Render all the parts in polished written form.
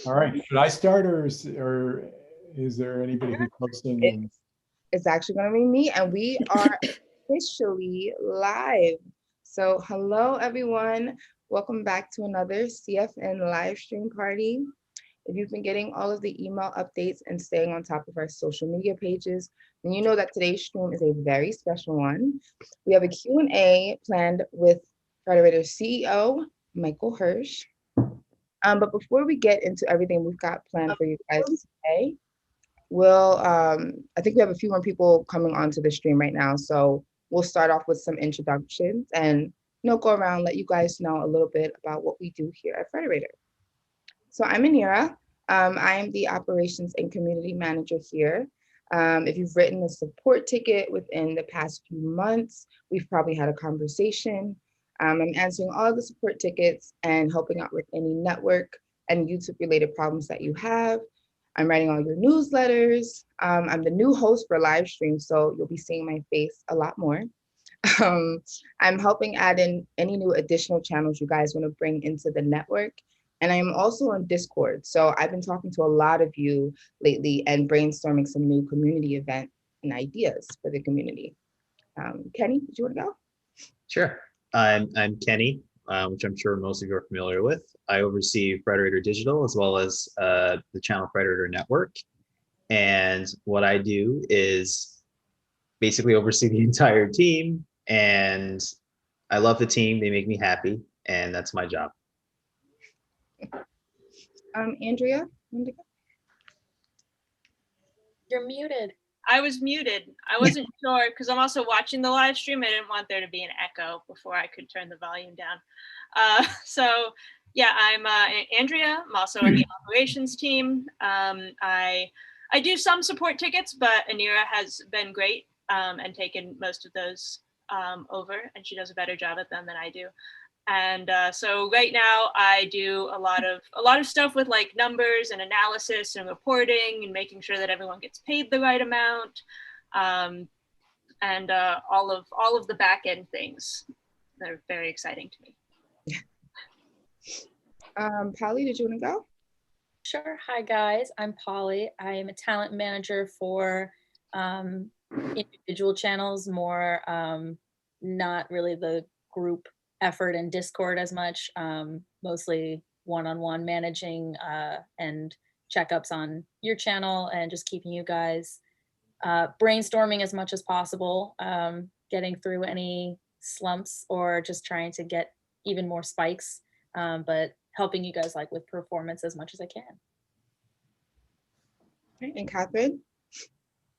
All right, should I start or is there anybody who's posting? And It's actually going to be me, and we are officially live. So, hello everyone. Welcome back to another CFN live stream party. If you've been getting all of the email updates and staying on top of our social media pages, then you know that today's stream is a very special one. We have a Q&A planned with Frederator CEO, Michael Hirsh. But before we get into everything we've got planned for you guys today, I think we have a few more people coming onto the stream right now. So we'll start off with some introductions and go around, let you guys know a little bit about what we do here at Frederator. So I'm Anira. I am the operations and community manager here. If you've written a support ticket within the past few months, we've probably had a conversation. I'm answering all the support tickets and helping out with any network and YouTube related problems that you have. I'm writing all your newsletters. I'm the new host for live stream, so you'll be seeing my face a lot more. I'm helping add in any new additional channels you guys want to bring into the network. And I'm also on Discord. So I've been talking to a lot of you lately and brainstorming some new community event and ideas for the community. Kenny, did you want to go? Sure. I'm Kenny, which I'm sure most of you are familiar with. I oversee Frederator Digital as well as the Channel Frederator Network. And what I do is basically oversee the entire team. And I love the team. They make me happy. And that's my job. Andrea, you're muted. I was muted. I wasn't sure because I'm also watching the live stream. I didn't want there to be an echo before I could turn the volume down. So yeah, I'm Andrea. I'm also on the operations team. I do some support tickets, but Anira has been great and taken most of those over, and she does a better job at them than I do. And so right now I do a lot of stuff with like numbers and analysis and reporting and making sure that everyone gets paid the right amount, and all of the back end things that are very exciting to me. Polly, did you want to go? Sure. Hi guys, I'm Polly. I am a talent manager for individual channels, more not really the group effort in Discord as much, mostly one-on-one managing and checkups on your channel and just keeping you guys brainstorming as much as possible, getting through any slumps or just trying to get even more spikes, but helping you guys like with performance as much as I can. Okay, and Catherine?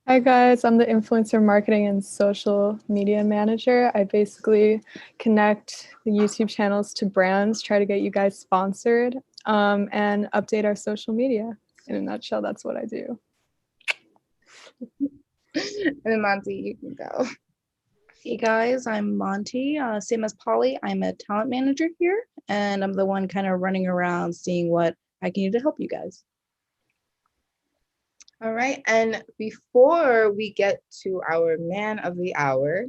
Hi guys, I'm the influencer marketing and social media manager. I basically connect the YouTube channels to brands, try to get you guys sponsored, and update our social media. In a nutshell, that's what I do. And then Monty, you can go. Hey guys, I'm Monty. Same as Polly, I'm a talent manager here, and I'm the one kind of running around seeing what I can do to help you guys. All right, and before we get to our man of the hour,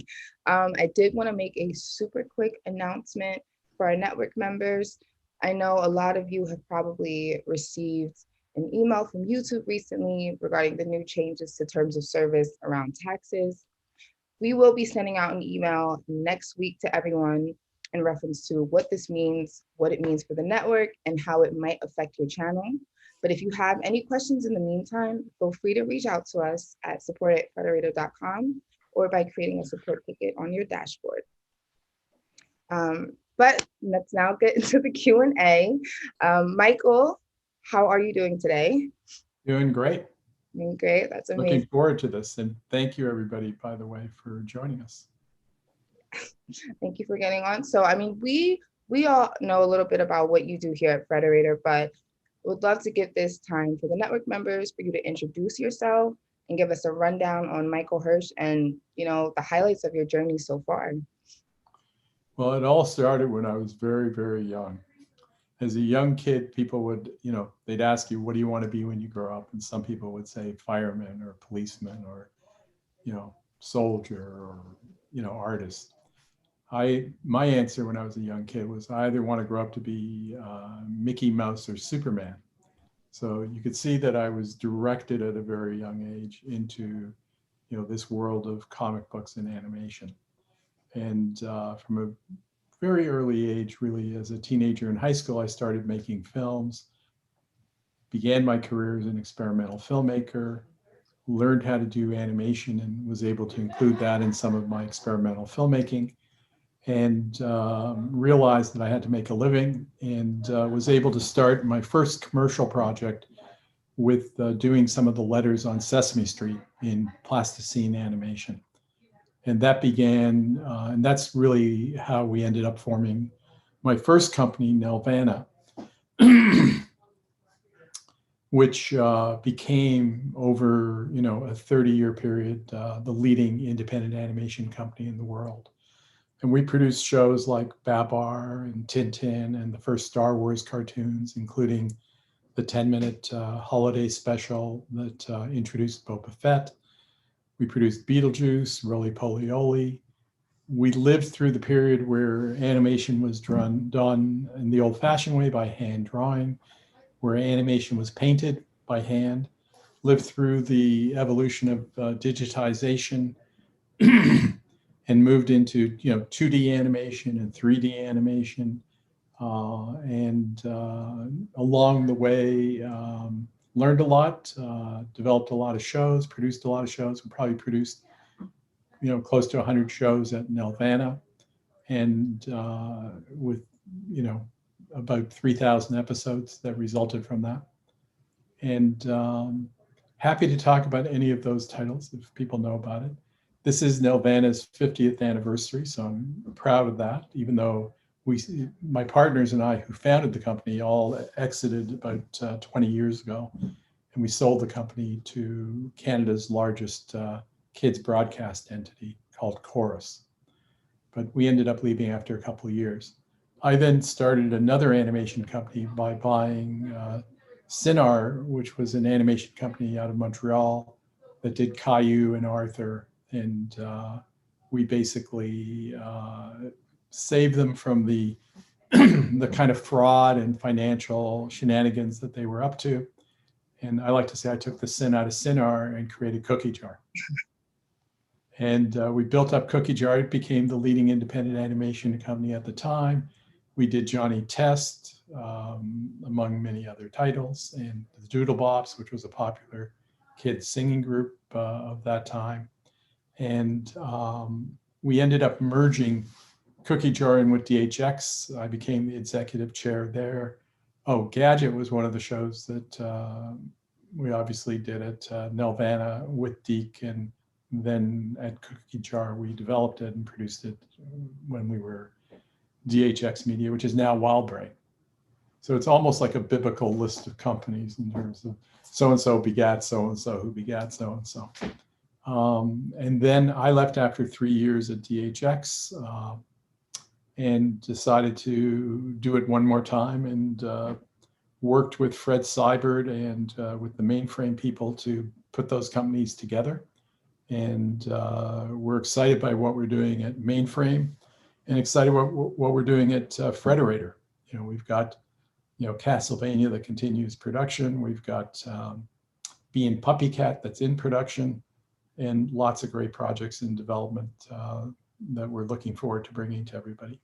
I did want to make a super quick announcement for our network members. I know a lot of you have probably received an email from YouTube recently regarding the new changes to terms of service around taxes. We will be sending out an email next week to everyone in reference to what this means, what it means for the network, and how it might affect your channel. But if you have any questions in the meantime, feel free to reach out to us at support@frederator.com or by creating a support ticket on your dashboard. But let's now get into the Q&A. Michael, how are you doing today? doing great. Doing great, that's amazing. Looking forward to this, and thank you everybody, by the way, for joining us. Thank you for getting on. So, I mean, we all know a little bit about what you do here at Frederator, but would love to give this time for the network members for you to introduce yourself and give us a rundown on Michael Hirsh and, the highlights of your journey so far. Well, it all started when I was very, very young. As a young kid, people would, they'd ask you, what do you want to be when you grow up? And some people would say fireman or policeman or, soldier or, artist. My answer when I was a young kid was I either want to grow up to be Mickey Mouse or Superman. So you could see that I was directed at a very young age into, this world of comic books and animation. And from a very early age, really as a teenager in high school, I started making films, began my career as an experimental filmmaker, learned how to do animation and was able to include that in some of my experimental filmmaking, and realized that I had to make a living, and was able to start my first commercial project with doing some of the letters on Sesame Street in plasticine animation. And that began, and that's really how we ended up forming my first company, Nelvana, which became over, a 30-year period, the leading independent animation company in the world. And we produced shows like Babar and Tintin and the first Star Wars cartoons, including the 10-minute holiday special that introduced Boba Fett. We produced Beetlejuice, Rolie Polie Olie. We lived through the period where animation was done in the old-fashioned way by hand drawing, where animation was painted by hand, lived through the evolution of digitization, and moved into 2D animation and 3D animation, and along the way learned a lot, developed a lot of shows, produced a lot of shows. We probably produced close to 100 shows at Nelvana, and with about 3,000 episodes that resulted from that. And happy to talk about any of those titles if people know about it. This is Nelvana's 50th anniversary, so I'm proud of that, even though my partners and I who founded the company all exited about 20 years ago, and we sold the company to Canada's largest kids broadcast entity called Chorus. But we ended up leaving after a couple of years. I then started another animation company by buying Cinar, which was an animation company out of Montreal that did Caillou and Arthur. And we basically saved them from the the kind of fraud and financial shenanigans that they were up to. And I like to say I took the sin out of Cinar and created Cookie Jar. And we built up Cookie Jar. It became the leading independent animation company at the time. We did Johnny Test, among many other titles, and the Doodle Bops, which was a popular kids singing group of that time. And we ended up merging Cookie Jar in with DHX. I became the executive chair there. Oh, Gadget was one of the shows that we obviously did at Nelvana with Deke, and then at Cookie Jar we developed it and produced it when we were DHX Media, which is now Wildbrain. So it's almost like a biblical list of companies in terms of so-and-so begat so-and-so who begat so-and-so. And then I left after 3 years at DHX and decided to do it one more time, and worked with Fred Seibert and with the Mainframe people to put those companies together. And we're excited by what we're doing at Mainframe and excited what we're doing at Frederator. We've got Castlevania that continues production. We've got Bee and Puppycat that's in production, and lots of great projects in development that we're looking forward to bringing to everybody.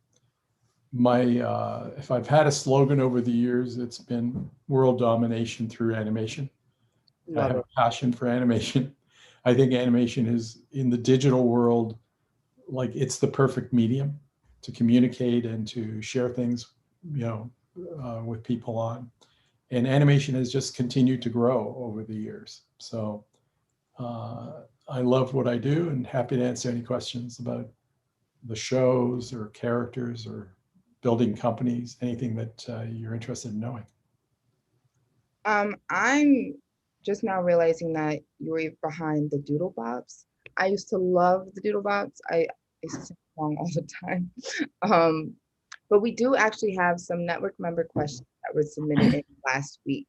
If I've had a slogan over the years, it's been world domination through animation. I have a passion for animation. I think animation is, in the digital world, like it's the perfect medium to communicate and to share things, with people on. And animation has just continued to grow over the years. So I love what I do and happy to answer any questions about the shows or characters or building companies, anything that you're interested in knowing. I'm just now realizing that you were behind the Doodle Bops. I used to love the Doodle Bops. I used to sing along all the time. But we do actually have some network member questions that were submitted in last week.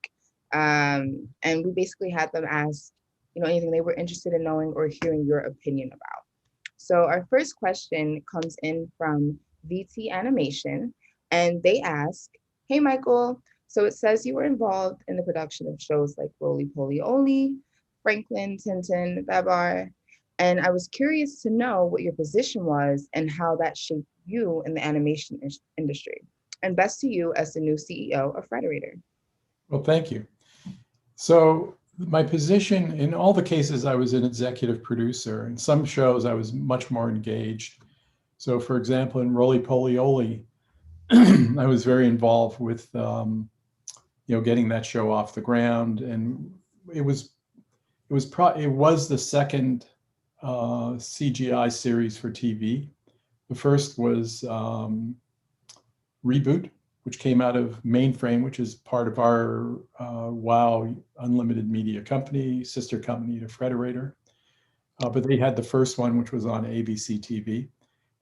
And we basically had them ask, anything they were interested in knowing or hearing your opinion about. So our first question comes in from VT Animation, and they ask, hey, Michael, So it says you were involved in the production of shows like Rolie Polie Olie, Franklin, Tintin, Babar, and I was curious to know what your position was and how that shaped you in the animation industry. And best to you as the new CEO of Frederator. Well, thank you. So my position in all the cases, I was an executive producer. In some shows, I was much more engaged. So for example, in Rolie Polie Olie, I was very involved with, getting that show off the ground. And it was the second CGI series for TV. The first was Reboot, which came out of Mainframe, which is part of our WOW Unlimited Media company, sister company to Frederator. But they had the first one, which was on ABC TV.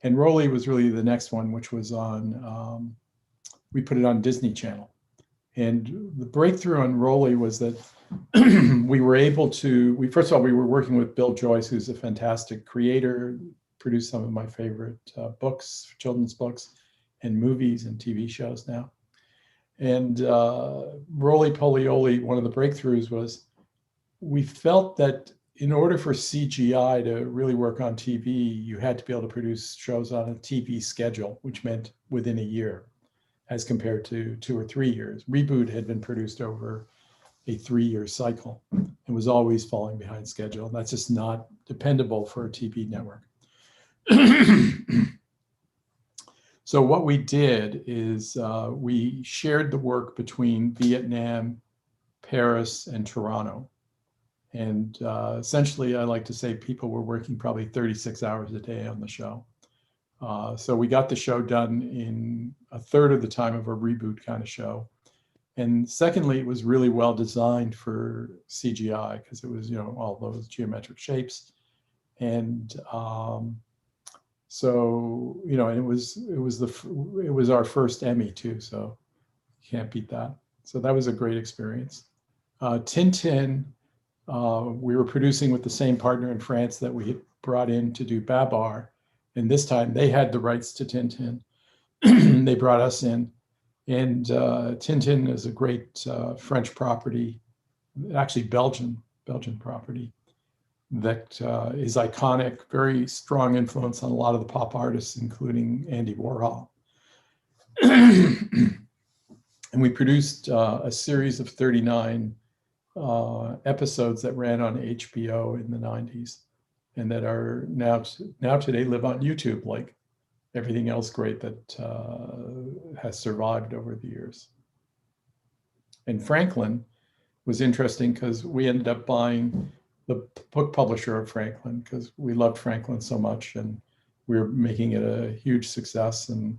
And Rolie was really the next one, which was on, we put it on Disney Channel. And the breakthrough on Rolie was that we were able to, first of all, we were working with Bill Joyce, who's a fantastic creator, produced some of my favorite books, children's books, and movies and TV shows now. And Rolie Polie Olie, one of the breakthroughs was we felt that in order for CGI to really work on TV, you had to be able to produce shows on a TV schedule, which meant within a year, as compared to 2 or 3 years. Reboot had been produced over a 3-year cycle and was always falling behind schedule. That's just not dependable for a TV network. So what we did is we shared the work between Vietnam, Paris, and Toronto. And essentially, I like to say people were working probably 36 hours a day on the show. So we got the show done in a third of the time of a Reboot kind of show. And secondly, it was really well designed for CGI because it was, all those geometric shapes. And so, and it was our first Emmy too, so you can't beat that. So that was a great experience. Tintin, we were producing with the same partner in France that we had brought in to do Babar, and this time they had the rights to Tintin. They brought us in, and Tintin is a great French property, actually Belgian property, that is iconic, very strong influence on a lot of the pop artists, including Andy Warhol. And we produced a series of 39 episodes that ran on HBO in the 90s and that are now today live on YouTube, like everything else great that has survived over the years. And Franklin was interesting because we ended up buying the book publisher of Franklin because we loved Franklin so much and we were making it a huge success, and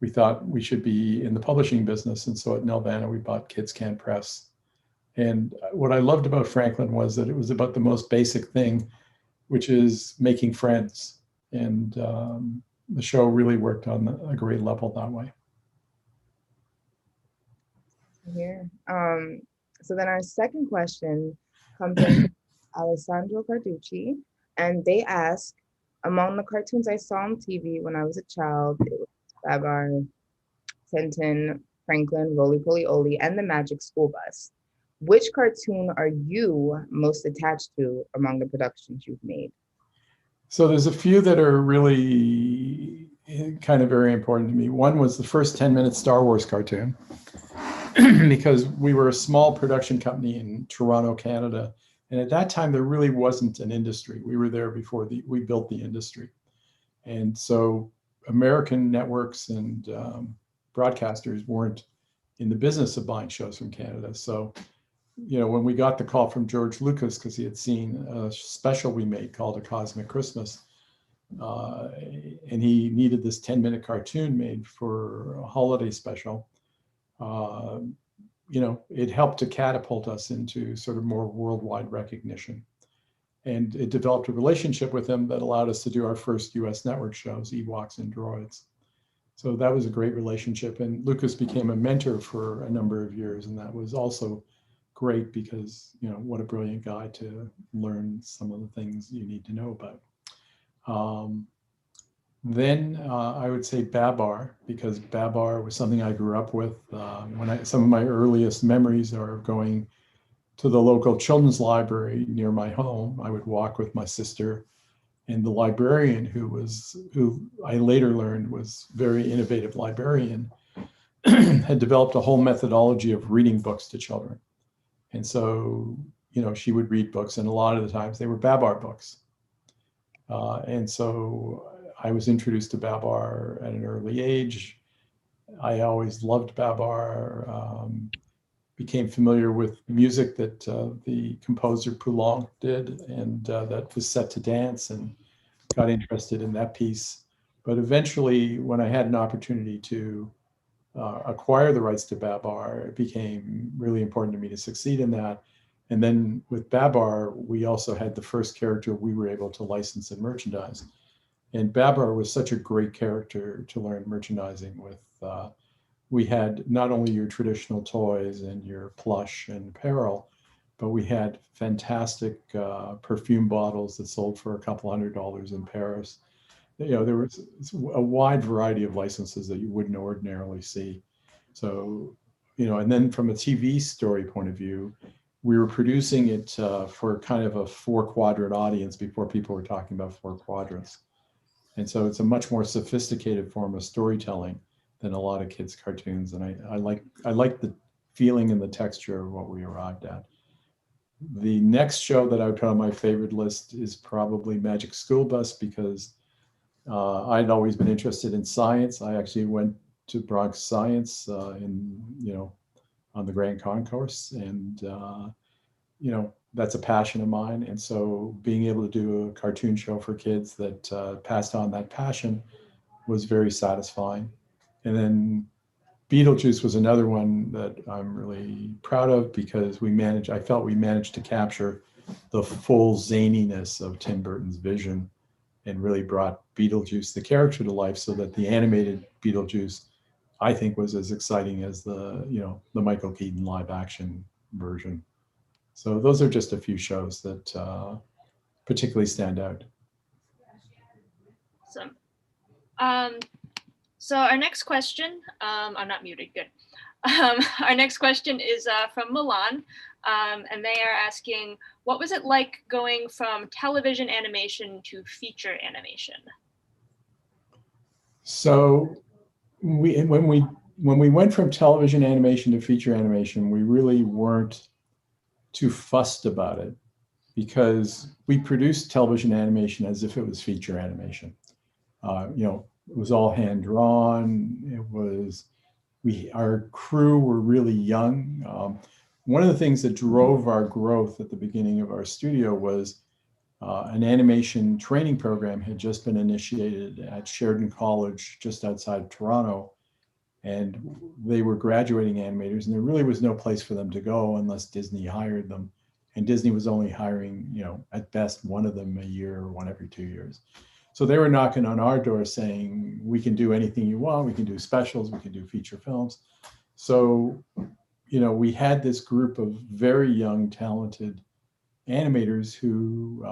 we thought we should be in the publishing business. And so at Nelvana, we bought Kids Can Press. And what I loved about Franklin was that it was about the most basic thing, which is making friends. And the show really worked on a great level that way. Here. So then our second question comes in Alessandro Carducci, and they ask, among the cartoons I saw on TV when I was a child, it was Babar, Tintin, Franklin, Rolie Polie Olie, and the Magic School Bus. Which cartoon are you most attached to among the productions you've made? So there's a few that are really kind of very important to me. One was the first 10-minute Star Wars cartoon, because we were a small production company in Toronto, Canada. And at that time, there really wasn't an industry. We were there before we built the industry. And so American networks and broadcasters weren't in the business of buying shows from Canada. So, when we got the call from George Lucas, because he had seen a special we made called A Cosmic Christmas, and he needed this 10-minute cartoon made for a holiday special, it helped to catapult us into sort of more worldwide recognition. And it developed a relationship with him that allowed us to do our first US network shows, Ewoks and Droids. So that was a great relationship. And Lucas became a mentor for a number of years. And that was also great because, what a brilliant guy to learn some of the things you need to know about. Then I would say Babar, because Babar was something I grew up with. Some of my earliest memories are going to the local children's library near my home. I would walk with my sister, and the librarian, who I later learned was a very innovative librarian, had developed a whole methodology of reading books to children. And so, she would read books, and a lot of the times they were Babar books. And so I was introduced to Babar at an early age. I always loved Babar. Became familiar with music that the composer Poulenc did, and that was set to dance, and got interested in that piece. But eventually, when I had an opportunity to acquire the rights to Babar, it became really important to me to succeed in that. And then with Babar, we also had the first character we were able to license and merchandise. And Babar was such a great character to learn merchandising with. We had not only your traditional toys and your plush and apparel, but we had fantastic perfume bottles that sold for a couple $100 in Paris. There was a wide variety of licenses that you wouldn't ordinarily see. So, and then from a TV story point of view, we were producing it for kind of a 4-quadrant audience before people were talking about 4 quadrants. And so it's a much more sophisticated form of storytelling than a lot of kids' cartoons. And I like the feeling and the texture of what we arrived at. The next show that I would put on my favorite list is probably Magic School Bus, because I'd always been interested in science. I actually went to Bronx Science on the Grand Concourse, and that's a passion of mine. And so being able to do a cartoon show for kids that passed on that passion was very satisfying. And then Beetlejuice was another one that I'm really proud of, because I felt we managed to capture the full zaniness of Tim Burton's vision and really brought Beetlejuice, the character, to life, so that the animated Beetlejuice, I think, was as exciting as the Michael Keaton live action version. So those are just a few shows that particularly stand out. Awesome. So our next question, I'm not muted, good. Our next question is from Milan, and they are asking, what was it like going from television animation to feature animation? So when we went from television animation to feature animation, we really weren't too fussed about it, because we produced television animation as if it was feature animation. It was all hand drawn. Our crew were really young. One of the things that drove our growth at the beginning of our studio was an animation training program had just been initiated at Sheridan College just outside Toronto, and they were graduating animators, and there really was no place for them to go unless Disney hired them. And Disney was only hiring, at best, one of them a year or one every 2 years. So they were knocking on our door saying, we can do anything you want. We can do specials. We can do feature films. So, we had this group of very young, talented animators who,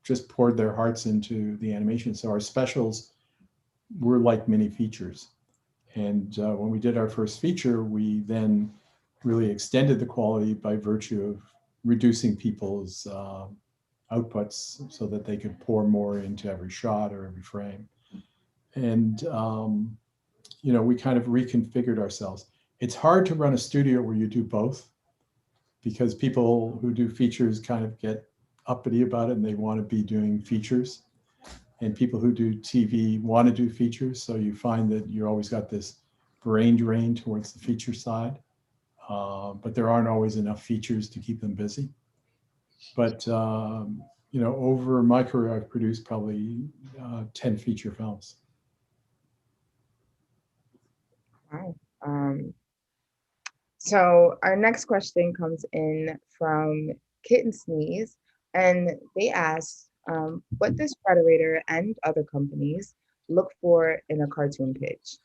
just poured their hearts into the animation. So our specials were like mini features. And when we did our first feature, we then really extended the quality by virtue of reducing people's outputs so that they could pour more into every shot or every frame. And, we kind of reconfigured ourselves. It's hard to run a studio where you do both, because people who do features kind of get uppity about it and they want to be doing features. And people who do TV want to do features. So you find that you always got this brain drain towards the feature side. But there aren't always enough features to keep them busy. But over my career, I've produced probably 10 feature films. Wow. So our next question comes in from Kitten Sneeze, and they ask, what does Frederator and other companies look for in a cartoon pitch?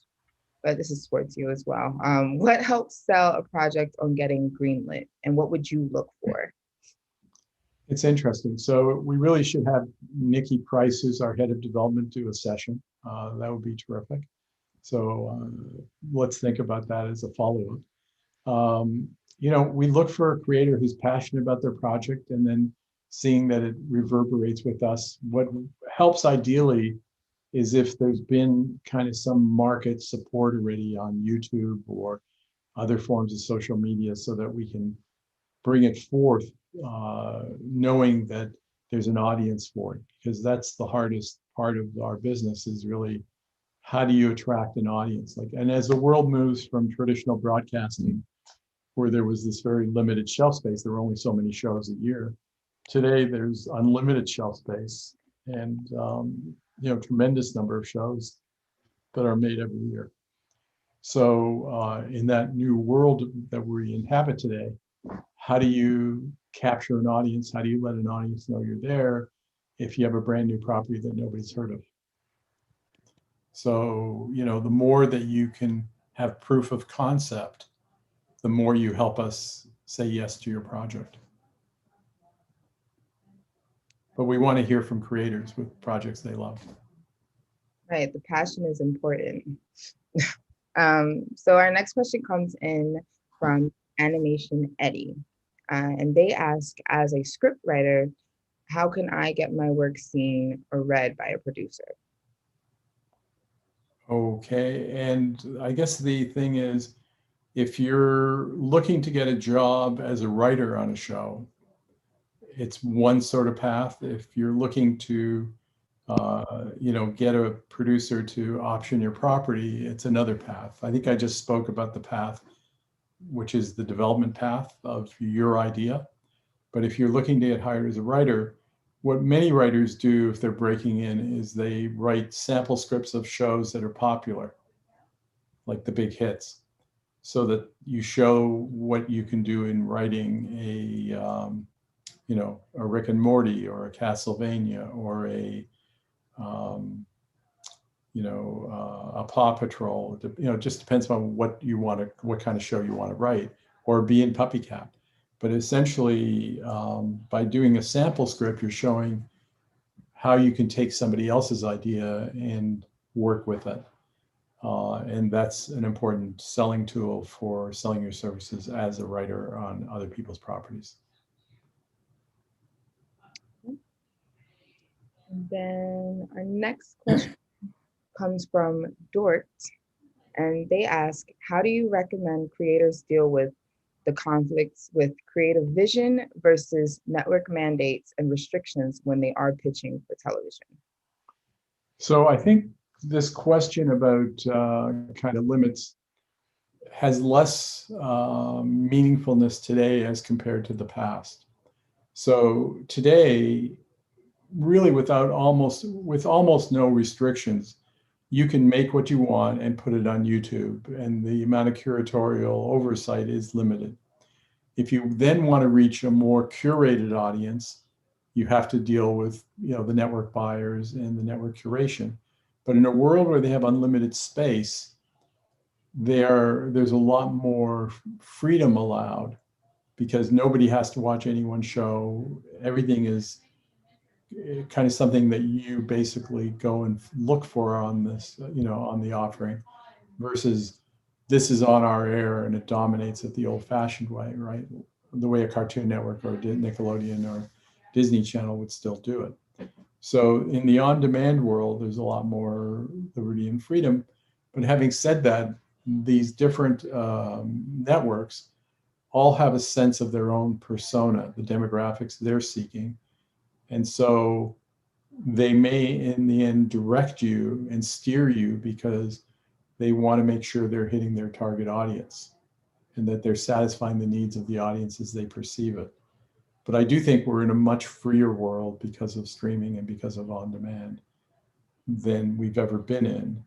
But this is towards you as well. What helps sell a project on getting greenlit, and what would you look for? It's interesting. So we really should have Nikki Price, who's our head of development, do a session. That would be terrific. So let's think about that as a follow-up. You know, we look for a creator who's passionate about their project and then seeing that it reverberates with us. What helps ideally is if there's been kind of some market support already on YouTube or other forms of social media so that we can bring it forth knowing that there's an audience for it, because that's the hardest part of our business is really how do you attract an audience? Like, and as the world moves from traditional broadcasting, where there was this very limited shelf space, there were only so many shows a year. Today, there's unlimited shelf space and you know, tremendous number of shows that are made every year. So in that new world that we inhabit today, how do you capture an audience? How do you let an audience know you're there if you have a brand new property that nobody's heard of? So, you know, the more that you can have proof of concept, the more you help us say yes to your project. But we want to hear from creators with projects they love. Right, the passion is important. So our next question comes in from Animation Eddie. And they ask, as a script writer, how can I get my work seen or read by a producer? Okay, and I guess the thing is, if you're looking to get a job as a writer on a show, it's one sort of path. If you're looking to, you know, get a producer to option your property, it's another path. I think I just spoke about the path, which is the development path of your idea. But if you're looking to get hired as a writer, what many writers do if they're breaking in is they write sample scripts of shows that are popular, like the big hits, so that you show what you can do in writing a, you know, a Rick and Morty or a Castlevania or a, you know, a Paw Patrol. You know, it just depends on what you want to, what kind of show you want to write, or be in Puppy Cat. But essentially, by doing a sample script, you're showing how you can take somebody else's idea and work with it. And that's an important selling tool for selling your services as a writer on other people's properties. And then our next question comes from Dort, and they ask, how do you recommend creators deal with the conflicts with creative vision versus network mandates and restrictions when they are pitching for television? So I think this question about kind of limits has less meaningfulness today as compared to the past. So today, really with almost no restrictions, you can make what you want and put it on YouTube, and the amount of curatorial oversight is limited. If you then want to reach a more curated audience, you have to deal with, you know, the network buyers and the network curation. But in a world where they have unlimited space, there's a lot more freedom allowed, because nobody has to watch any one show. Everything is kind of something that you basically go and look for on this, you know, on the offering, versus this is on our air and it dominates it the old-fashioned way, right? The way a Cartoon Network or Nickelodeon or Disney Channel would still do it. So in the on-demand world, there's a lot more liberty and freedom. But having said that, these different networks all have a sense of their own persona, the demographics they're seeking. And so they may, in the end, direct you and steer you because they want to make sure they're hitting their target audience and that they're satisfying the needs of the audience as they perceive it. But I do think we're in a much freer world because of streaming and because of on-demand than we've ever been in.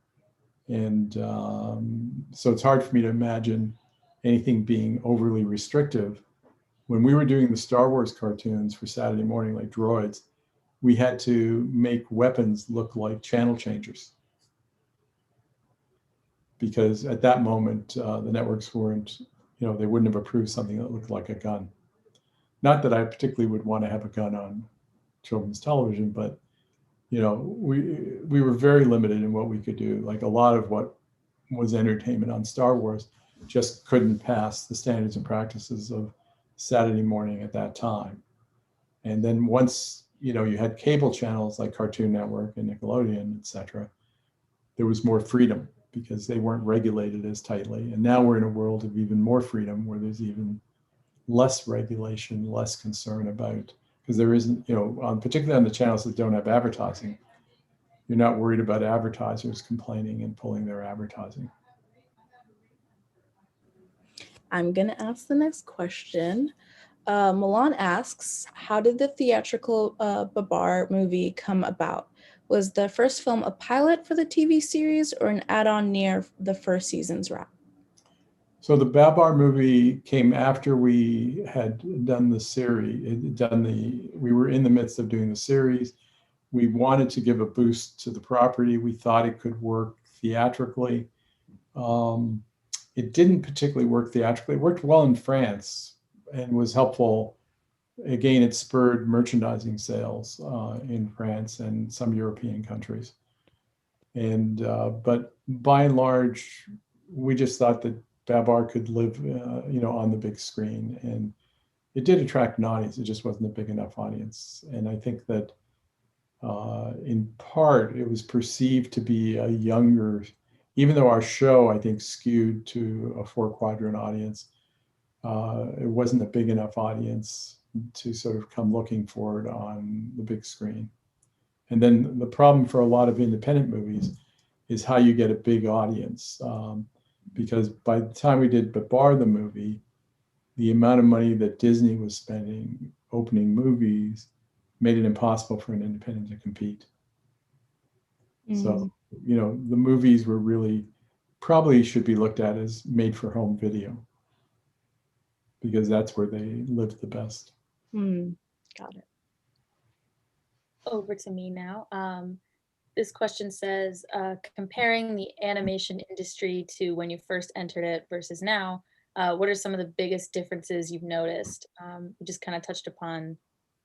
And so it's hard for me to imagine anything being overly restrictive. When we were doing the Star Wars cartoons for Saturday morning, like Droids, we had to make weapons look like channel changers, because at that moment, the networks weren't, you know, they wouldn't have approved something that looked like a gun. Not that I particularly would want to have a gun on children's television, but we were very limited in what we could do. Like a lot of what was entertainment on Star Wars just couldn't pass the standards and practices of Saturday morning at that time. And then once you had cable channels like Cartoon Network and Nickelodeon, et cetera, there was more freedom because they weren't regulated as tightly. And now we're in a world of even more freedom where there's even less regulation, less concern about, because there isn't, particularly on the channels that don't have advertising, you're not worried about advertisers complaining and pulling their advertising. I'm going to ask the next question. Milan asks, how did the theatrical Babar movie come about? Was the first film a pilot for the TV series or an add-on near the first season's wrap? So the Babar movie came after we had done the series. We were in the midst of doing the series. We wanted to give a boost to the property. We thought it could work theatrically. It didn't particularly work theatrically. It worked well in France and was helpful. Again, it spurred merchandising sales in France and some European countries. And but by and large, we just thought that Babar could live, on the big screen, and it did attract an audience. It just wasn't a big enough audience, and I think that in part it was perceived to be a younger, even though our show I think skewed to a 4-quadrant audience. It wasn't a big enough audience to sort of come looking for it on the big screen. And then the problem for a lot of independent movies is how you get a big audience. Because by the time we did Babar the movie, the amount of money that Disney was spending opening movies made it impossible for an independent to compete. So, the movies were really, probably should be looked at as made for home video, because that's where they lived the best. Got it. Over to me now. This question says, comparing the animation industry to when you first entered it versus now, what are some of the biggest differences you've noticed? We just kind of touched upon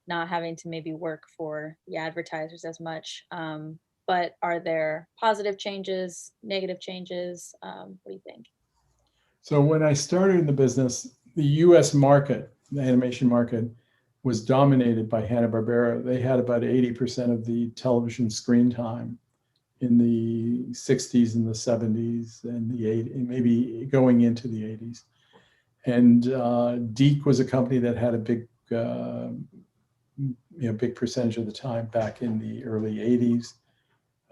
not having to maybe work for the advertisers as much, but are there positive changes, negative changes? What do you think? So when I started in the business, the US market, the animation market, was dominated by Hanna-Barbera. They had about 80% of the television screen time in the 60s and the 70s and the 80s, maybe going into the 80s. And Deke was a company that had a big, big percentage of the time back in the early 80s.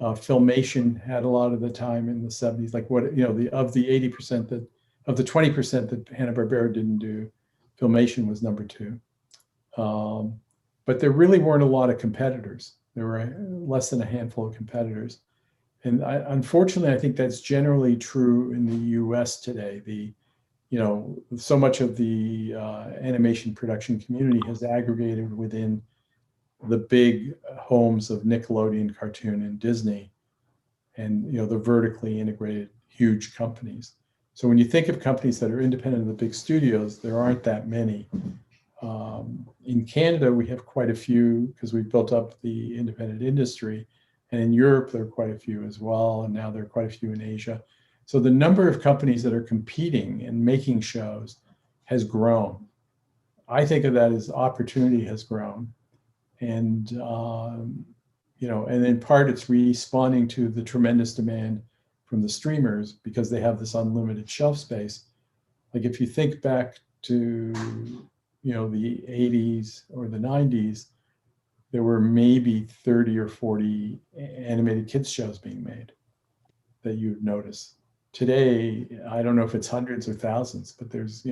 Filmation had a lot of the time in the 70s. Like of the 80% that, of the 20% that Hanna-Barbera didn't do, Filmation was number 2. But there really weren't a lot of competitors. There were less than a handful of competitors. And unfortunately, I think that's generally true in the US today. So much of the animation production community has aggregated within the big homes of Nickelodeon, Cartoon, and Disney, and the vertically integrated huge companies. So when you think of companies that are independent of the big studios, there aren't that many. In Canada, we have quite a few because we've built up the independent industry. And in Europe, there are quite a few as well. And now there are quite a few in Asia. So the number of companies that are competing and making shows has grown. I think of that as opportunity has grown. And, and in part, it's responding to the tremendous demand from the streamers because they have this unlimited shelf space. Like if you think back to the 80s or the 90s, there were maybe 30 or 40 animated kids shows being made that you'd notice. Today, I don't know if it's hundreds or thousands, but there's,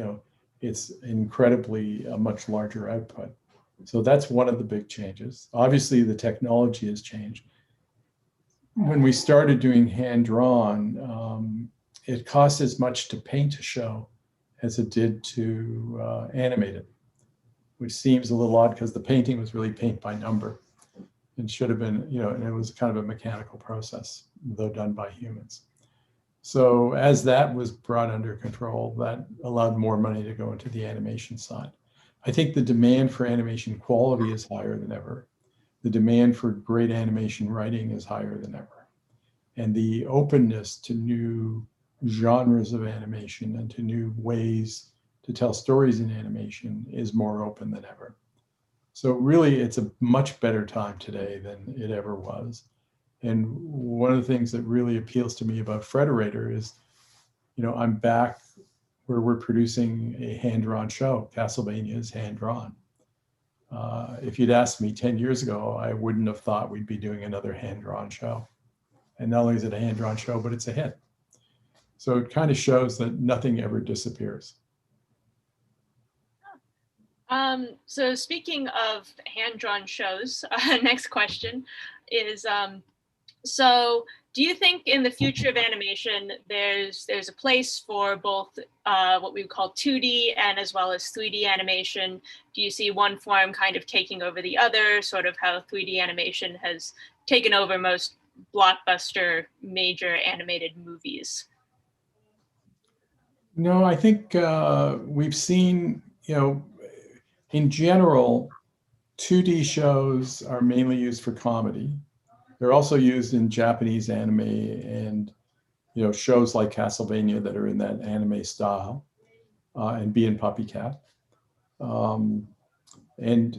it's incredibly a much larger output. So that's one of the big changes. Obviously, the technology has changed. When we started doing hand-drawn, it cost as much to paint a show as it did to animate it, which seems a little odd because the painting was really paint by number and should have been, and it was kind of a mechanical process, though done by humans. So as that was brought under control, that allowed more money to go into the animation side. I think the demand for animation quality is higher than ever. The demand for great animation writing is higher than ever. And the openness to new genres of animation and to new ways to tell stories in animation is more open than ever. So really, it's a much better time today than it ever was. And one of the things that really appeals to me about Frederator is, I'm back where we're producing a hand-drawn show. Castlevania is hand-drawn. If you'd asked me 10 years ago, I wouldn't have thought we'd be doing another hand-drawn show. And not only is it a hand-drawn show, but it's a hit. So it kind of shows that nothing ever disappears. So speaking of hand-drawn shows, next question is, so do you think in the future of animation, there's a place for both what we would call 2D and as well as 3D animation? Do you see one form kind of taking over the other, sort of how 3D animation has taken over most blockbuster major animated movies? No, I think we've seen, in general, 2D shows are mainly used for comedy. They're also used in Japanese anime and, shows like Castlevania that are in that anime style, and Bee and Puppycat. And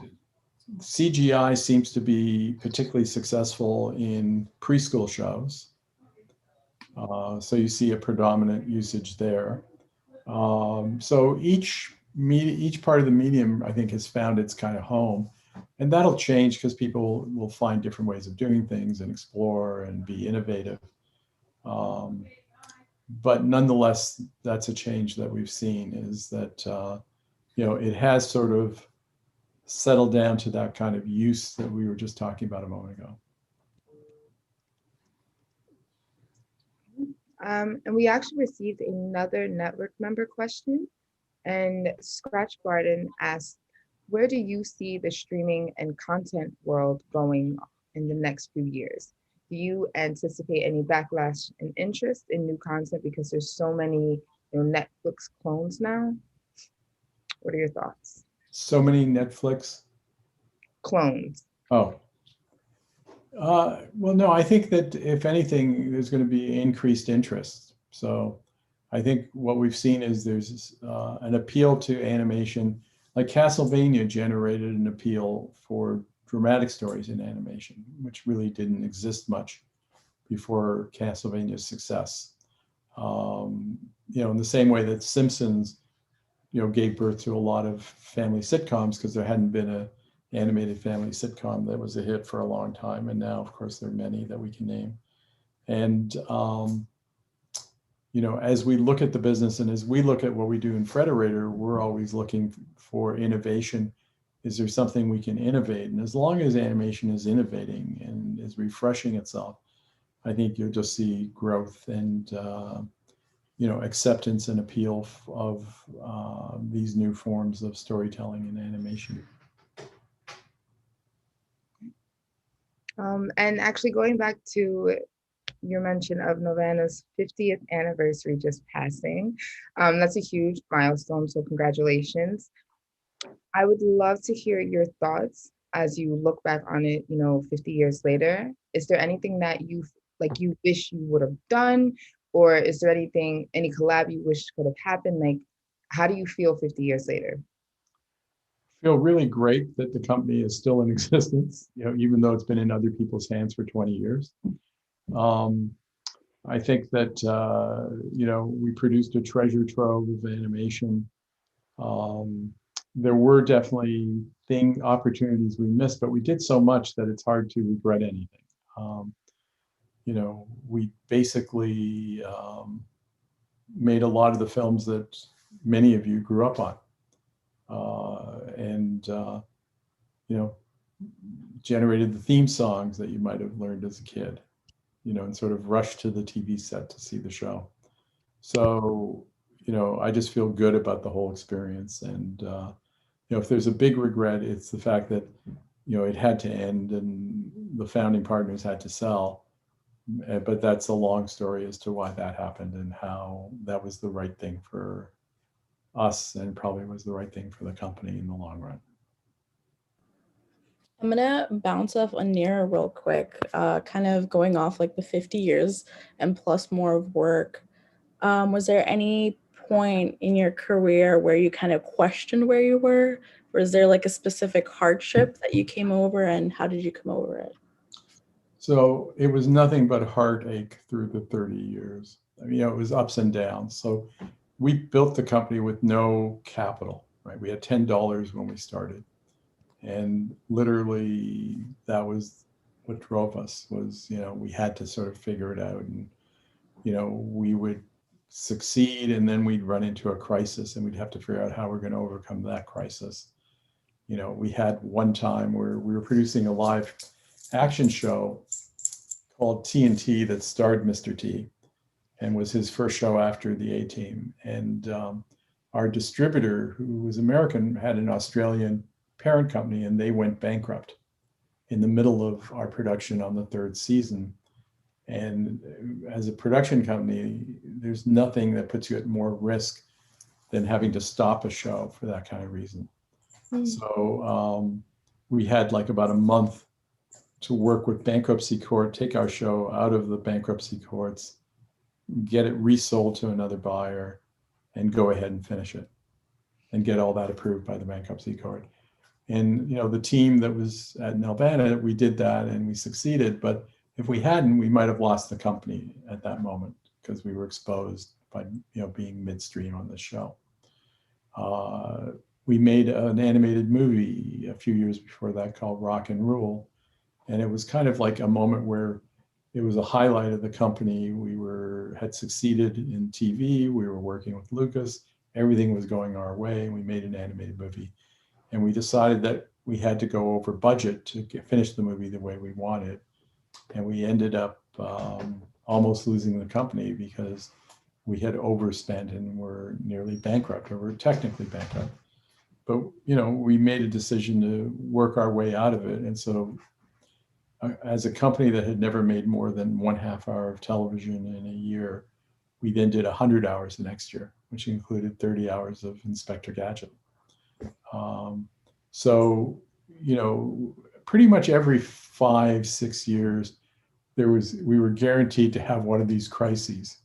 CGI seems to be particularly successful in preschool shows. So you see a predominant usage there. So each part of the medium, I think, has found its kind of home. And that'll change because people will find different ways of doing things and explore and be innovative. But nonetheless, that's a change that we've seen, is that, it has sort of settled down to that kind of use that we were just talking about a moment ago. And we actually received another network member question. And Scratch Garden asked, where do you see the streaming and content world going in the next few years? Do you anticipate any backlash and interest in new content because there's so many Netflix clones now? What are your thoughts? So many Netflix clones. Oh. Well, no, I think that if anything, there's going to be increased interest. So I think what we've seen is there's an appeal to animation. Like Castlevania generated an appeal for dramatic stories in animation, which really didn't exist much before Castlevania's success. In the same way that Simpsons, gave birth to a lot of family sitcoms because there hadn't been a animated family sitcom that was a hit for a long time. And now, of course, there are many that we can name. And, as we look at the business and as we look at what we do in Frederator, we're always looking for innovation. Is there something we can innovate? And as long as animation is innovating and is refreshing itself, I think you'll just see growth and, acceptance and appeal of these new forms of storytelling and animation. And actually going back to your mention of Novanna's 50th anniversary just passing, that's a huge milestone, so congratulations. I would love to hear your thoughts as you look back on it, 50 years later. Is there anything that you wish you would have done? Or is there any collab you wish could have happened? Like, how do you feel 50 years later? Feel really great that the company is still in existence, even though it's been in other people's hands for 20 years. I think that, we produced a treasure trove of animation. There were definitely opportunities we missed, but we did so much that it's hard to regret anything. We basically made a lot of the films that many of you grew up on. Generated the theme songs that you might have learned as a kid, and sort of rushed to the TV set to see the show. So, I just feel good about the whole experience. And, if there's a big regret, it's the fact that, it had to end and the founding partners had to sell. But that's a long story as to why that happened and how that was the right thing for us and probably was the right thing for the company in the long run. I'm gonna bounce off on Nira real quick, kind of going off like the 50 years and plus more of work. Was there any point in your career where you kind of questioned where you were? Or is there like a specific hardship that you came over, and how did you come over it? So it was nothing but heartache through the 30 years. I mean, it was ups and downs. So we built the company with no capital, right? We had $10 when we started. And literally that was what drove us was, we had to sort of figure it out. And, we would succeed and then we'd run into a crisis and we'd have to figure out how we're going to overcome that crisis. We had one time where we were producing a live action show called TNT that starred Mr. T and was his first show after the A-Team. And our distributor, who was American, had an Australian parent company and they went bankrupt in the middle of our production on the third season. And as a production company, there's nothing that puts you at more risk than having to stop a show for that kind of reason. So we had like about a month to work with bankruptcy court, take our show out of the bankruptcy courts, get it resold to another buyer, and go ahead and finish it and get all that approved by the bankruptcy court. And the team that was at Nelvana, we did that and we succeeded. But if we hadn't, we might have lost the company at that moment because we were exposed by being midstream on the show. We made an animated movie a few years before that called Rock and Rule. And it was kind of like a moment where it was a highlight of the company. We had succeeded in TV. We were working with Lucas. Everything was going our way. And we made an animated movie. And we decided that we had to go over budget to finish the movie the way we wanted. And we ended up almost losing the company because we had overspent and were nearly bankrupt, or we're technically bankrupt. But, we made a decision to work our way out of it. And so as a company that had never made more than 1/2 hour of television in a year, we then did 100 hours the next year, which included 30 hours of Inspector Gadget. So, pretty much every 5-6 years, we were guaranteed to have one of these crises,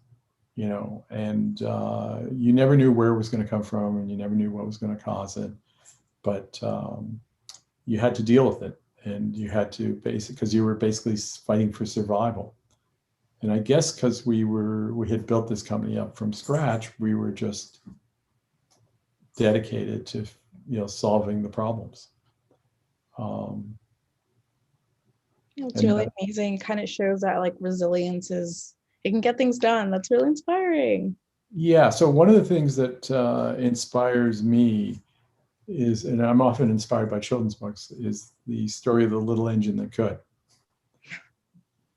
and you never knew where it was going to come from and you never knew what was going to cause it. But you had to deal with it, and you had to because you were basically fighting for survival. And I guess because we had built this company up from scratch, we were just dedicated to solving the problems. It's really amazing. Kind of shows that like resilience it can get things done. That's really inspiring. Yeah. So one of the things that inspires me is, and I'm often inspired by children's books, is the story of the little engine that could.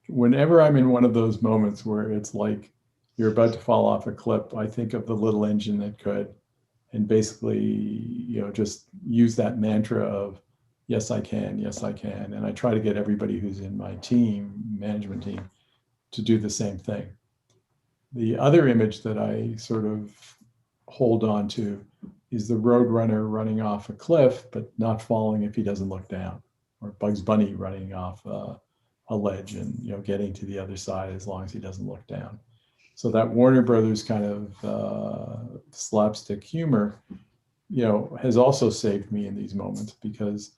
Whenever I'm in one of those moments where it's like you're about to fall off a cliff, I think of the little engine that could, and basically, just use that mantra of, yes, I can, yes, I can. And I try to get everybody who's in my management team, to do the same thing. The other image that I sort of hold on to is the roadrunner running off a cliff, but not falling if he doesn't look down, or Bugs Bunny running off a ledge and getting to the other side as long as he doesn't look down. So that Warner Brothers kind of slapstick humor, has also saved me in these moments, because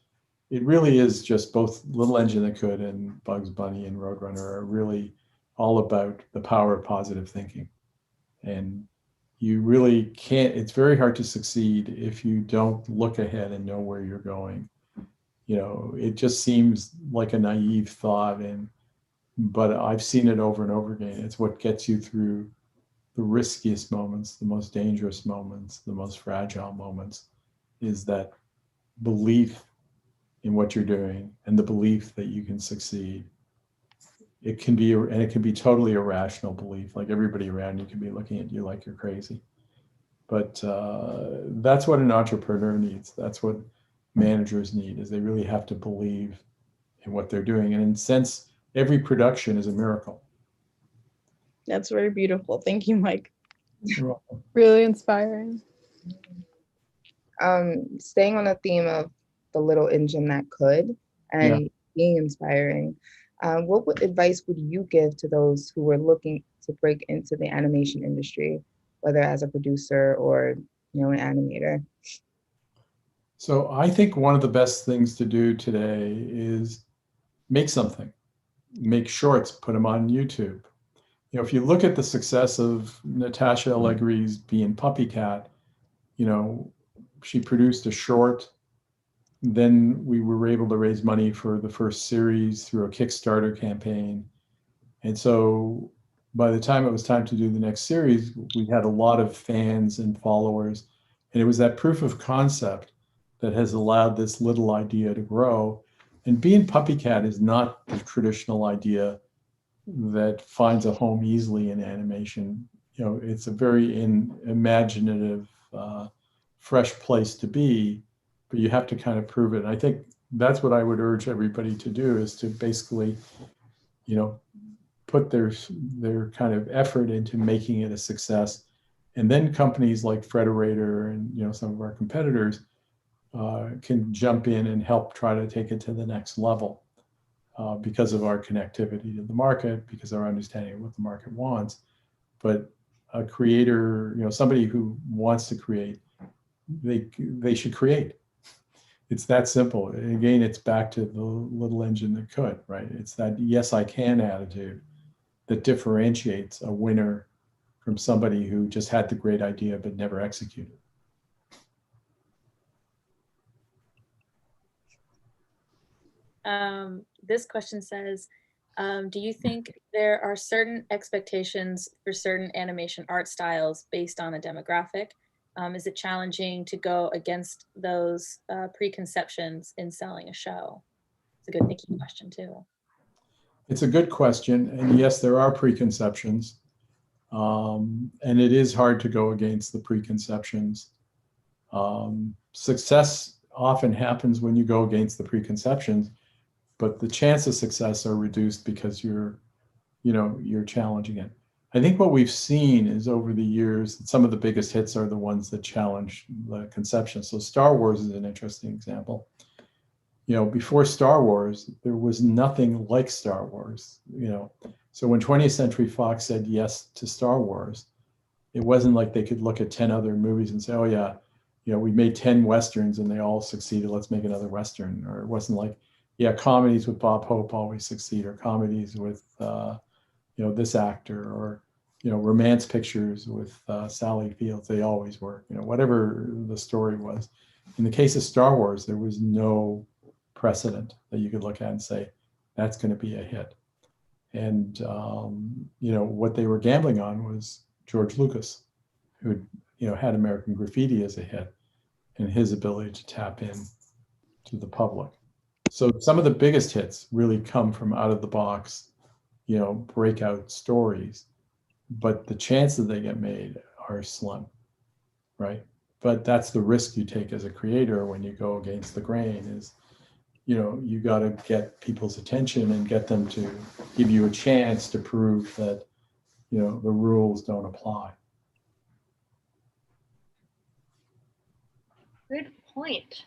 it really is just both Little Engine That Could and Bugs Bunny and Roadrunner are really all about the power of positive thinking. And you really can't, it's very hard to succeed if you don't look ahead and know where you're going. It just seems like a naive thought, but I've seen it over and over again. It's what gets you through the riskiest moments, the most dangerous moments, the most fragile moments, is that belief in what you're doing and the belief that you can succeed. It can be totally irrational belief. Like everybody around you can be looking at you like you're crazy. But that's what an entrepreneur needs. That's what managers need, is they really have to believe in what they're doing. And in a sense, every production is a miracle. That's very beautiful. Thank you, Mike. You're welcome. Really inspiring. Staying on the theme of the little engine that could and being inspiring, advice would you give to those who were looking to break into the animation industry, whether as a producer or, you know, an animator? So I think one of the best things to do today is make something, make shorts, put them on YouTube. You know, if you look at the success of Natasha Allegri's Being Puppy Cat, you know, she produced a short. Then we were able to raise money for the first series through a Kickstarter campaign. And so by the time it was time to do the next series, we had a lot of fans and followers. And it was that proof of concept that has allowed this little idea to grow. And Being Puppy Cat is not the traditional idea that finds a home easily in animation. You know, it's a very imaginative, fresh place to be, but you have to kind of prove it. And I think that's what I would urge everybody to do, is to basically, you know, put their kind of effort into making it a success. And then companies like Frederator and, you know, some of our competitors can jump in and help try to take it to the next level because of our connectivity to the market, because of our understanding of what the market wants. But a creator, you know, somebody who wants to create, they should create. It's that simple. Again, it's back to the little engine that could, right? It's that yes, I can attitude that differentiates a winner from somebody who just had the great idea but never executed. This question says, do you think there are certain expectations for certain animation art styles based on a demographic? Is it challenging to go against those preconceptions in selling a show? It's a good thinking question too. It's a good question. And yes, there are preconceptions. And it is hard to go against the preconceptions. Success often happens when you go against the preconceptions, but the chance of success are reduced because you're challenging it. I think what we've seen is over the years, some of the biggest hits are the ones that challenge the conception. So Star Wars is an interesting example. You know, before Star Wars, there was nothing like Star Wars, you know. So when 20th Century Fox said yes to Star Wars, it wasn't like they could look at 10 other movies and say, oh yeah, you know, we made 10 Westerns and they all succeeded, let's make another Western. Or it wasn't like, yeah, comedies with Bob Hope always succeed, or comedies with, you know, this actor, or, you know, romance pictures with Sally Fields, they always work, you know, whatever the story was. In the case of Star Wars, there was no precedent that you could look at and say, that's going to be a hit. And, you know, what they were gambling on was George Lucas, who, you know, had American Graffiti as a hit, and his ability to tap in to the public. So some of the biggest hits really come from out of the box, you know, breakout stories, but the chances they get made are slim, right? But that's the risk you take as a creator when you go against the grain, is, you know, you got to get people's attention and get them to give you a chance to prove that, you know, the rules don't apply. Good point.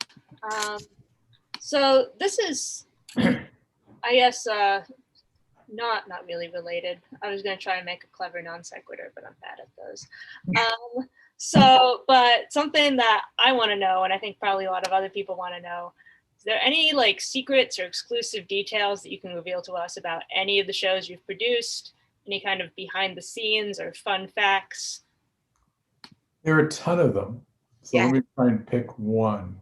So this is, I guess, not really related. I was going to try and make a clever non sequitur, but I'm bad at those. But something that I want to know, and I think probably a lot of other people want to know, is there any like secrets or exclusive details that you can reveal to us about any of the shows you've produced? Any kind of behind the scenes or fun facts? There are a ton of them. So let me try and pick one.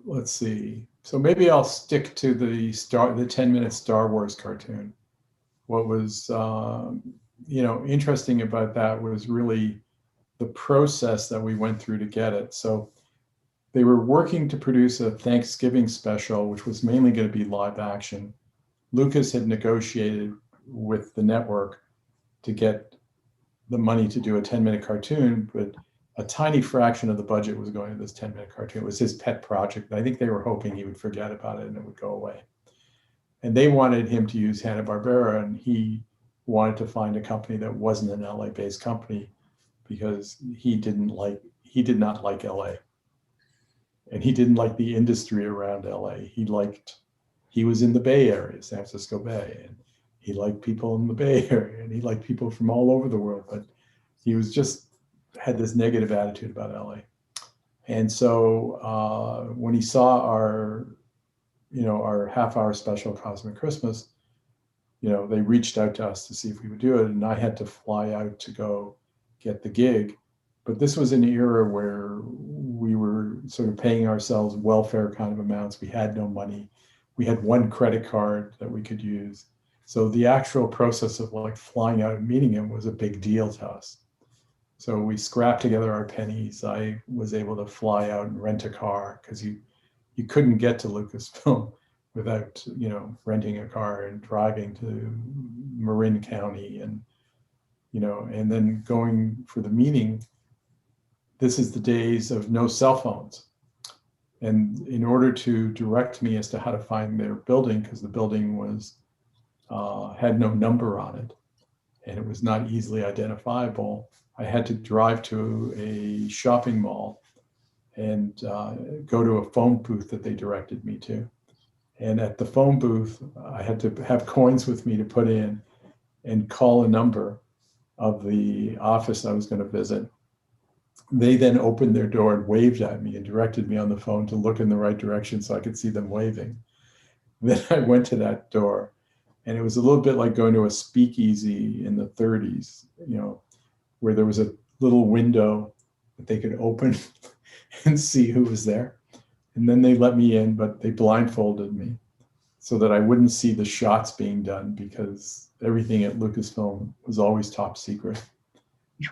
Let's see. So maybe I'll stick to the 10-minute Star Wars cartoon. What was, you know, interesting about that was really the process that we went through to get it. So they were working to produce a Thanksgiving special, which was mainly going to be live action. Lucas had negotiated with the network to get the money to do a 10-minute cartoon, but a tiny fraction of the budget was going to this 10-minute cartoon. It was his pet project. I think they were hoping he would forget about it and it would go away. And they wanted him to use Hanna-Barbera, and he wanted to find a company that wasn't an LA-based company because he did not like LA. And he didn't like the industry around LA. He was in the Bay Area, San Francisco Bay, and he liked people in the Bay Area, and he liked people from all over the world, but he was just had this negative attitude about LA. And so when he saw our half-hour special Cosmic Christmas, they reached out to us to see if we would do it, and I had to fly out to go get the gig. But this was an era where we were sort of paying ourselves welfare kind of amounts. We had no money. We had one credit card that we could use. So the actual process of like flying out and meeting him was a big deal to us. So we scrapped together our pennies. I was able to fly out and rent a car because you couldn't get to Lucasfilm without, renting a car and driving to Marin County and then going for the meeting. This is the days of no cell phones. And in order to direct me as to how to find their building, because the building had no number on it and it was not easily identifiable, I had to drive to a shopping mall and go to a phone booth that they directed me to. And at the phone booth, I had to have coins with me to put in and call a number of the office I was going to visit. They then opened their door and waved at me and directed me on the phone to look in the right direction so I could see them waving. Then I went to that door, and it was a little bit like going to a speakeasy in the 30s, where there was a little window that they could open and see who was there. And then they let me in, but they blindfolded me so that I wouldn't see the shots being done because everything at Lucasfilm was always top secret.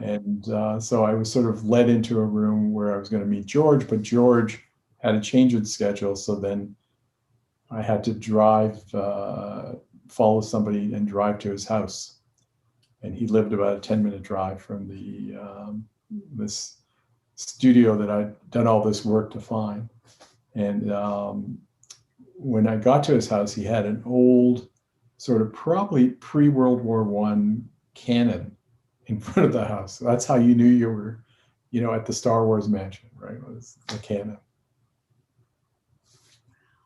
And so I was sort of led into a room where I was going to meet George, but George had a change in schedule. So then I had to drive, follow somebody and drive to his house. And he lived about a 10-minute drive from this studio that I'd done all this work to find. And when I got to his house, he had an old sort of probably pre-World War I cannon in front of the house. That's how you knew you were, at the Star Wars mansion, right? It was the cannon.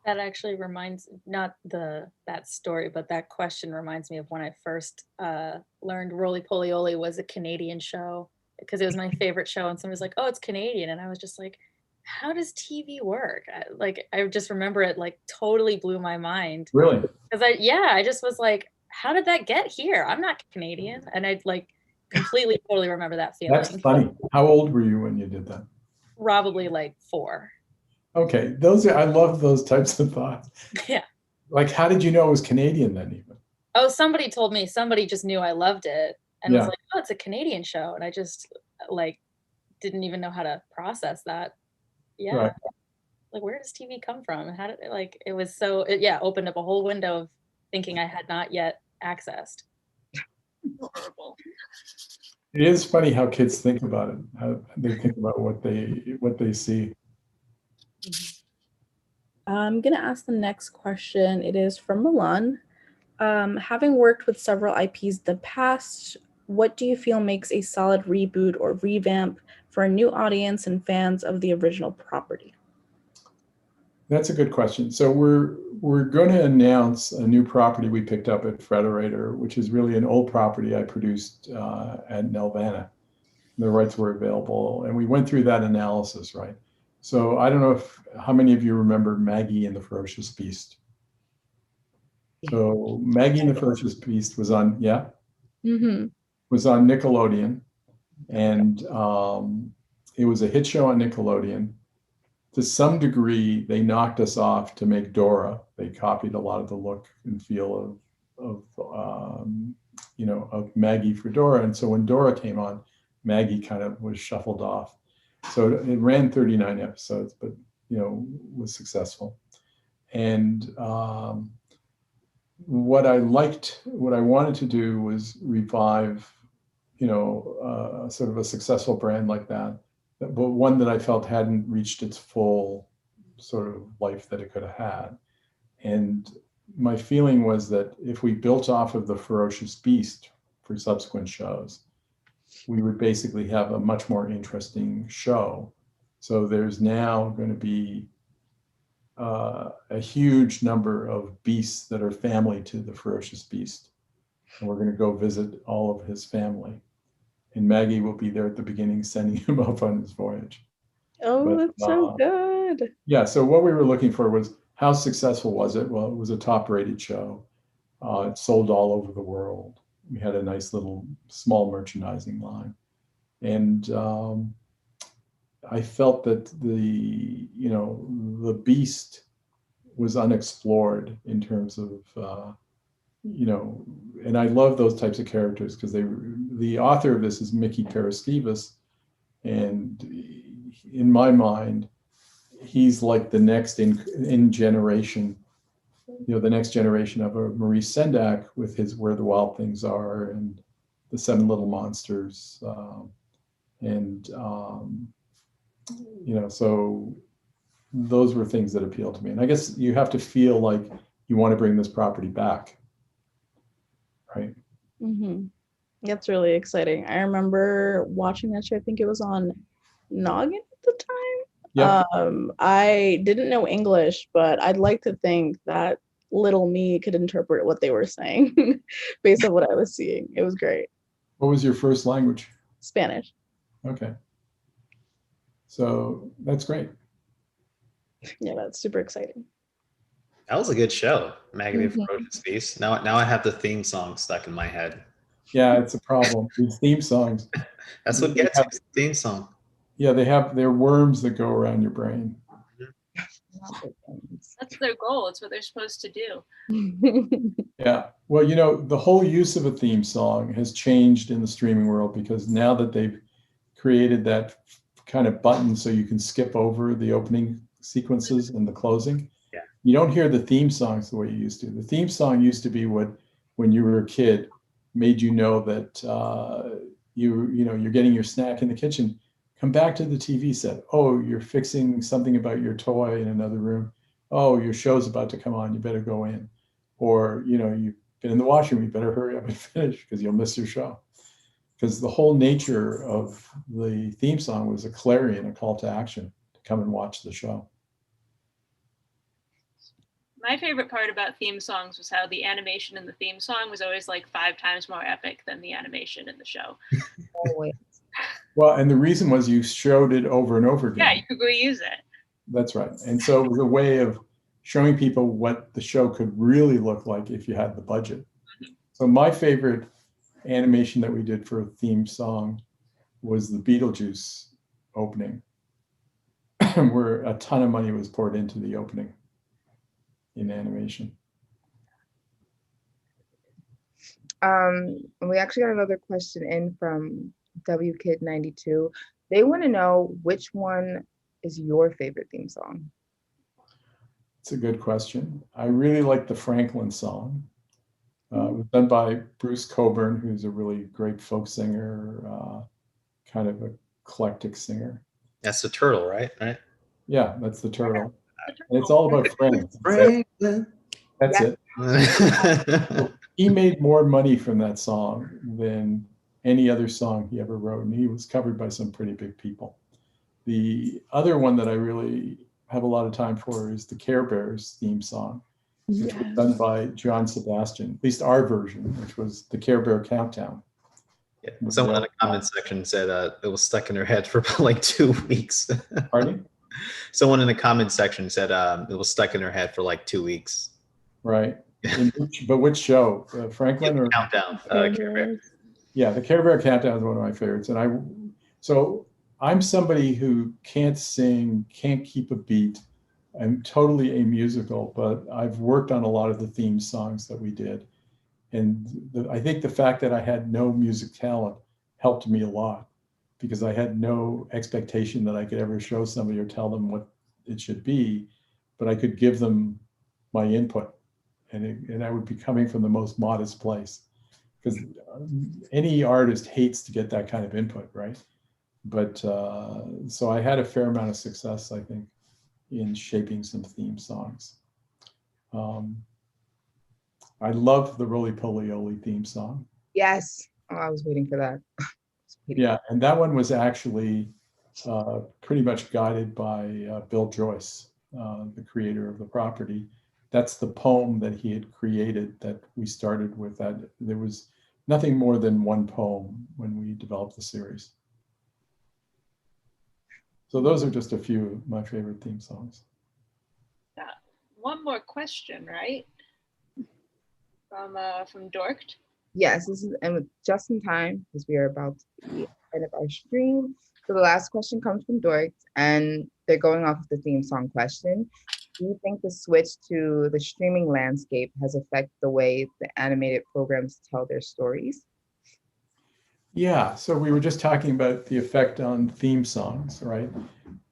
That actually reminds, not that story, but that question reminds me of when I first learned Rolie Polie Olie was a Canadian show, because it was my favorite show, and somebody was like, "Oh, it's Canadian," and I was just like, "How does TV work?" I just remember it like totally blew my mind. Really? Because I just was like, "How did that get here? I'm not Canadian," and I like completely totally remember that feeling. That's funny. How old were you when you did that? Probably like 4. Okay, I love those types of thoughts. Yeah. Like, how did you know it was Canadian then even? Oh, somebody told me, somebody just knew I loved it and was like, "Oh, it's a Canadian show." And I just like didn't even know how to process that. Yeah. Right. Like, where does TV come from? And how did it was so, opened up a whole window of thinking I had not yet accessed. Horrible. It is funny how kids think about it, how they think about what they see. I'm going to ask the next question. It is from Milan. Having worked with several IPs in the past, what do you feel makes a solid reboot or revamp for a new audience and fans of the original property? That's a good question. So we're going to announce a new property we picked up at Frederator, which is really an old property I produced at Nelvana. The rights were available, and we went through that analysis, right? So I don't know how many of you remember Maggie and the Ferocious Beast. So Maggie and the Ferocious Beast was on, was on Nickelodeon, and it was a hit show on Nickelodeon. To some degree, they knocked us off to make Dora. They copied a lot of the look and feel of Maggie for Dora. And so when Dora came on, Maggie kind of was shuffled off. So it ran 39 episodes, but was successful. And what I wanted to do was revive, sort of a successful brand like that, but one that I felt hadn't reached its full sort of life that it could have had. And my feeling was that if we built off of the Ferocious Beast, for subsequent shows, we would basically have a much more interesting show. So there's now going to be a huge number of beasts that are family to the ferocious beast. And we're going to go visit all of his family. And Maggie will be there at the beginning, sending him off on his voyage. Oh, But, that's so good. Yeah, so what we were looking for was, how successful was it? Well, it was a top-rated show. It sold all over the world. We had a nice little small merchandising line. And I felt that the beast was unexplored in terms of, and I love those types of characters because the author of this is Mickey Paraskevas. And in my mind, he's like the next in generation, the next generation of a Maurice Sendak with his Where the Wild Things Are and the Seven Little Monsters. So those were things that appealed to me. And I guess you have to feel like you want to bring this property back, right? Mm-hmm. That's really exciting. I remember watching that show. I think it was on Noggin at the time. Yeah. I didn't know English, but I'd like to think that little me could interpret what they were saying based on what I was seeing. It was great. What was your first language? Spanish. Okay. So that's great. Yeah, that's super exciting. That was a good show, Maggie the Ferocious Beast. Now I have the theme song stuck in my head. Yeah, it's a problem. These theme songs. That's what gets you, the theme song. Yeah, they're worms that go around your brain. That's their goal. It's what they're supposed to do. Yeah. Well, the whole use of a theme song has changed in the streaming world, because now that they've created that kind of button so you can skip over the opening sequences and the closing, you don't hear the theme songs the way you used to. The theme song used to be what, when you were a kid, made you know that you're getting your snack in the kitchen. Come back to the TV set. Oh, you're fixing something about your toy in another room. Oh, your show's about to come on. You better go in. Or, you've been in the washroom. You better hurry up and finish because you'll miss your show. Because the whole nature of the theme song was a clarion, a call to action to come and watch the show. My favorite part about theme songs was how the animation in the theme song was always like 5 times more epic than the animation in the show. Always. Well, and the reason was you showed it over and over again. Yeah, you could reuse it. That's right. And so it was a way of showing people what the show could really look like if you had the budget. So my favorite animation that we did for a theme song was the Beetlejuice opening, where a ton of money was poured into the opening in animation. We actually got another question in from WKid92. They want to know which one is your favorite theme song. It's a good question. I really like the Franklin song. It was done by Bruce Coburn, who's a really great folk singer, kind of eclectic singer. That's the turtle, right? Yeah, that's the turtle. And it's all about friends. That's it. He made more money from that song than any other song he ever wrote, and he was covered by some pretty big people. The other one that I really have a lot of time for is the Care Bears theme song, which was done by John Sebastian, at least our version, which was the Care Bear Countdown. Yeah. Someone in the comment section said it was stuck in their head for about like 2 weeks. Pardon? Someone in the comment section said it was stuck in their head for like 2 weeks. Right. But which show? Franklin or Countdown? Care Bear. Yeah, the Care Bear Countdown is one of my favorites. And I'm somebody who can't sing, can't keep a beat. I'm totally amusical, but I've worked on a lot of the theme songs that we did. And I think the fact that I had no music talent helped me a lot, because I had no expectation that I could ever show somebody or tell them what it should be, but I could give them my input. And I would be coming from the most modest place, because any artist hates to get that kind of input, right? But so I had a fair amount of success, I think, in shaping some theme songs. I love the Rolie Polie Olie theme song. Yes. Oh, I was waiting for that. Yeah, and that one was actually pretty much guided by Bill Joyce, the creator of the property. That's the poem that he had created that we started with. That there was nothing more than one poem when we developed the series. So those are just a few of my favorite theme songs. One more question, right? From Dorked. Yes, this is and just in time because we are about to be end of our stream. So the last question comes from Dork, and they're going off of the theme song question. Do you think the switch to the streaming landscape has affected the way the animated programs tell their stories? Yeah, so we were just talking about the effect on theme songs, right?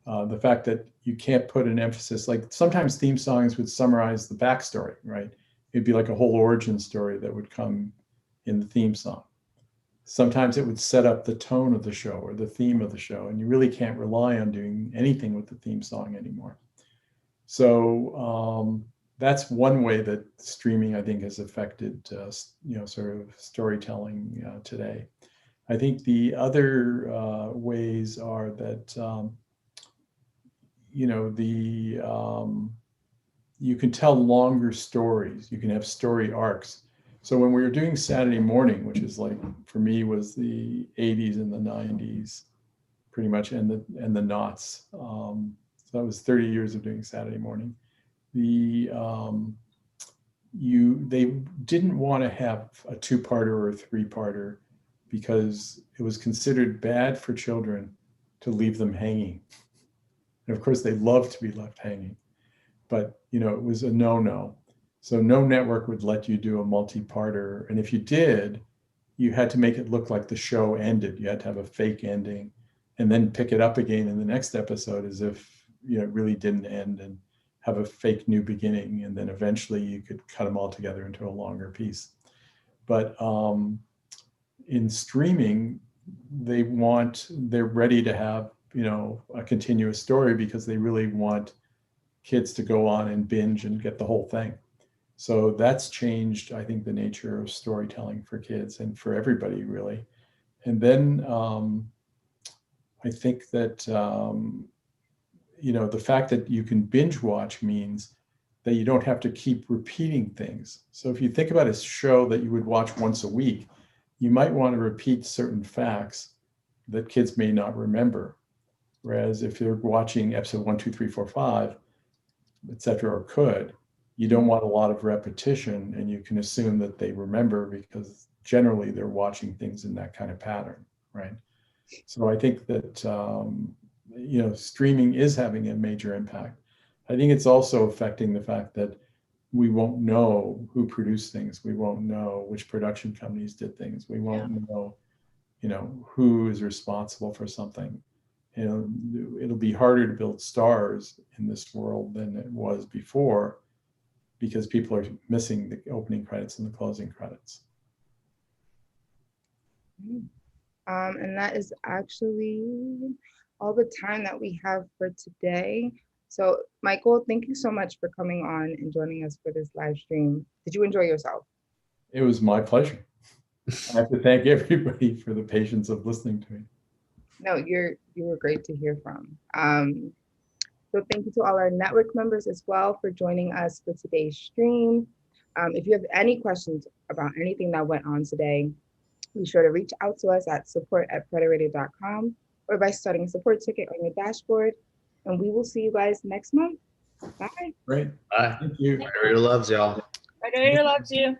The fact that you can't put an emphasis, like sometimes theme songs would summarize the backstory, right? It'd be like a whole origin story that would come in the theme song. Sometimes it would set up the tone of the show or the theme of the show, and you really can't rely on doing anything with the theme song anymore. So that's one way that streaming, I think, has affected, sort of storytelling today. I think the other ways are that, you can tell longer stories. You can have story arcs. So when we were doing Saturday Morning, which is like, for me, was the 80s and the 90s, pretty much, and the knots. So that was 30 years of doing Saturday Morning. They didn't want to have a two-parter or a three-parter because it was considered bad for children to leave them hanging. And of course, they love to be left hanging, but it was a no-no. So no network would let you do a multi-parter. And if you did, you had to make it look like the show ended. You had to have a fake ending and then pick it up again in the next episode as if it really didn't end, and have a fake new beginning. And then eventually you could cut them all together into a longer piece. But in streaming, they're ready to have, a continuous story because they really want kids to go on and binge and get the whole thing. So that's changed, I think, the nature of storytelling for kids and for everybody, really. And then I think that, the fact that you can binge watch means that you don't have to keep repeating things. So if you think about a show that you would watch once a week, you might want to repeat certain facts that kids may not remember. Whereas if you're watching episode 1, 2, 3, 4, 5, et cetera, or you don't want a lot of repetition, and you can assume that they remember because generally they're watching things in that kind of pattern, right? So I think that, streaming is having a major impact. I think it's also affecting the fact that we won't know who produced things. We won't know which production companies did things. We won't know, who is responsible for something. It'll be harder to build stars in this world than it was before because people are missing the opening credits and the closing credits. And that is actually all the time that we have for today. So Michael, thank you so much for coming on and joining us for this live stream. Did you enjoy yourself? It was my pleasure. I have to thank everybody for the patience of listening to me. No, you were great to hear from. So thank you to all our network members as well for joining us for today's stream. If you have any questions about anything that went on today, be sure to reach out to us at support@frederator.com or by starting a support ticket on your dashboard. And we will see you guys next month. Bye. Great. Bye. Thank you. Frederator loves y'all. Frederator loves you.